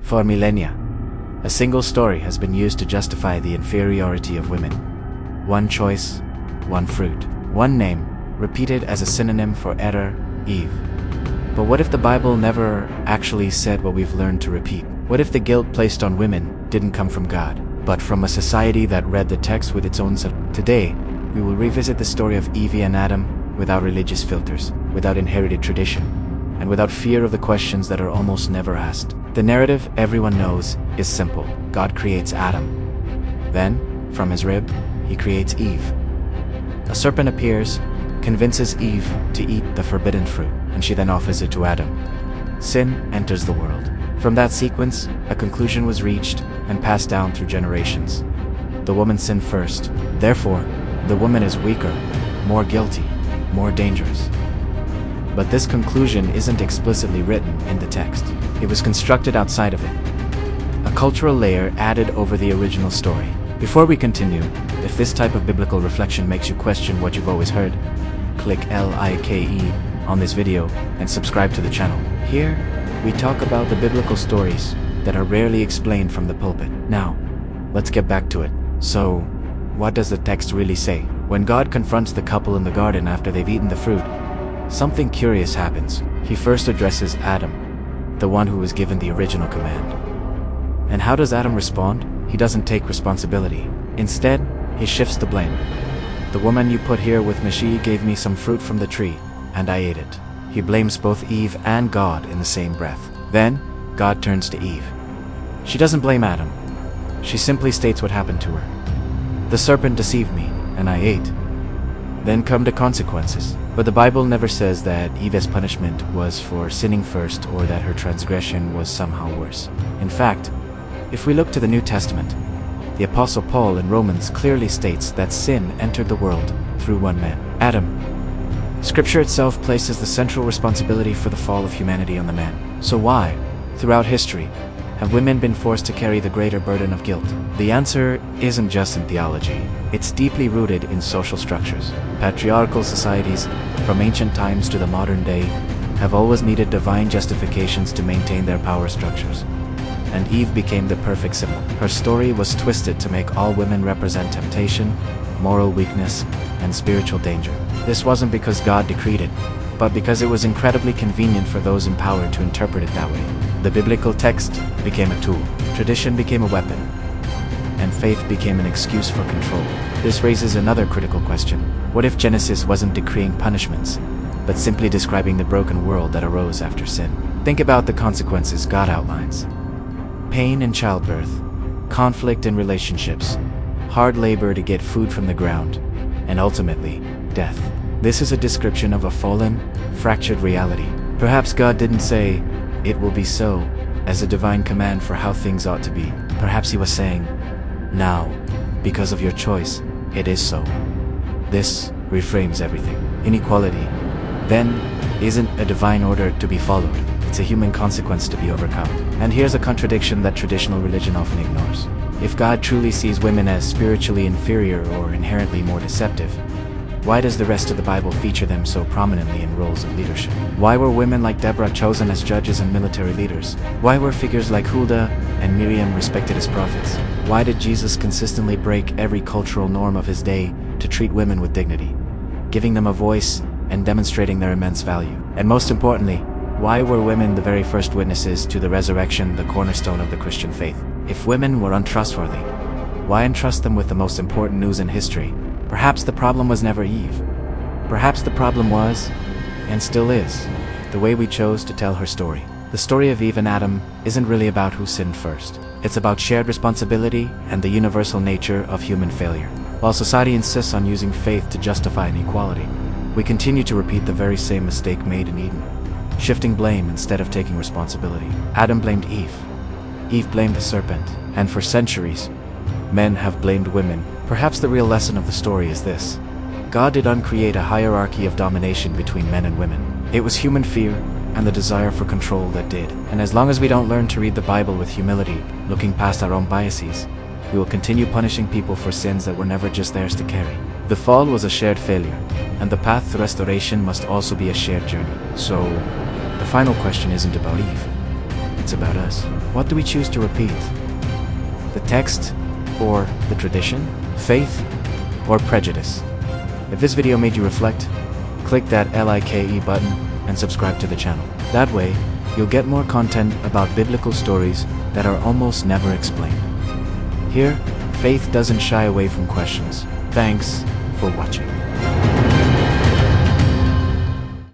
For millennia, a single story has been used to justify the inferiority of women. One choice, one fruit, one name, repeated as a synonym for error, Eve. But what if the Bible never actually said what we've learned to repeat? What if the guilt placed on women didn't come from God, but from a society that read the text with its own Today, we will revisit the story of Eve and Adam without religious filters, without inherited tradition, and without fear of the questions that are almost never asked. The narrative everyone knows is simple. God creates Adam. Then, from his rib, he creates Eve. A serpent appears, convinces Eve to eat the forbidden fruit, and she then offers it to Adam. Sin enters the world. From that sequence, a conclusion was reached and passed down through generations. The woman sinned first. Therefore, the woman is weaker, more guilty, more dangerous. But this conclusion isn't explicitly written in the text. It was constructed outside of it. A cultural layer added over the original story. Before we continue, if this type of biblical reflection makes you question what you've always heard, click like on this video and subscribe to the channel. Here, we talk about the biblical stories that are rarely explained from the pulpit. Now, let's get back to it. So, what does the text really say? When God confronts the couple in the garden after they've eaten the fruit, something curious happens. He first addresses Adam, the one who was given the original command. And how does Adam respond? He doesn't take responsibility. Instead, he shifts the blame. The woman you put here with me, she gave me some fruit from the tree, and I ate it. He blames both Eve and God in the same breath. Then, God turns to Eve. She doesn't blame Adam. She simply states what happened to her. The serpent deceived me, and I ate. Then come the consequences. But the Bible never says that Eve's punishment was for sinning first or that her transgression was somehow worse. In fact, if we look to the New Testament, the Apostle Paul in Romans clearly states that sin entered the world through one man, Adam. Scripture itself places the central responsibility for the fall of humanity on the man. So why, throughout history, have women been forced to carry the greater burden of guilt? The answer isn't just in theology. It's deeply rooted in social structures. Patriarchal societies, from ancient times to the modern day, have always needed divine justifications to maintain their power structures. And Eve became the perfect symbol. Her story was twisted to make all women represent temptation, moral weakness, and spiritual danger. This wasn't because God decreed it, but because it was incredibly convenient for those in power to interpret it that way. The biblical text became a tool, tradition became a weapon, and faith became an excuse for control. This raises another critical question. What if Genesis wasn't decreeing punishments, but simply describing the broken world that arose after sin? Think about the consequences God outlines. Pain in childbirth, conflict in relationships, hard labor to get food from the ground, and ultimately, death. This is a description of a fallen, fractured reality. Perhaps God didn't say, "It will be so," as a divine command for how things ought to be. Perhaps he was saying, "Now, because of your choice, it is so." This reframes everything. Inequality, then, isn't a divine order to be followed. It's a human consequence to be overcome. And here's a contradiction that traditional religion often ignores. If God truly sees women as spiritually inferior or inherently more deceptive, why does the rest of the Bible feature them so prominently in roles of leadership? Why were women like Deborah chosen as judges and military leaders? Why were figures like Huldah and Miriam respected as prophets? Why did Jesus consistently break every cultural norm of his day to treat women with dignity, giving them a voice and demonstrating their immense value? And most importantly, why were women the very first witnesses to the resurrection, the cornerstone of the Christian faith? If women were untrustworthy, why entrust them with the most important news in history? Perhaps the problem was never Eve. Perhaps the problem was, and still is, the way we chose to tell her story. The story of Eve and Adam isn't really about who sinned first. It's about shared responsibility and the universal nature of human failure. While society insists on using faith to justify inequality, we continue to repeat the very same mistake made in Eden, shifting blame instead of taking responsibility. Adam blamed Eve. Eve blamed the serpent. And for centuries, men have blamed women. Perhaps the real lesson of the story is this. God did uncreate a hierarchy of domination between men and women. It was human fear and the desire for control that did. And as long as we don't learn to read the Bible with humility, looking past our own biases, we will continue punishing people for sins that were never just theirs to carry. The fall was a shared failure, and the path to restoration must also be a shared journey. So, the final question isn't about Eve. it's about us. What do we choose to repeat? The text or the tradition? Faith or prejudice? If this video made you reflect, click that like button and subscribe to the channel. That way, you'll get more content about biblical stories that are almost never explained. Here, faith doesn't shy away from questions. Thanks for watching.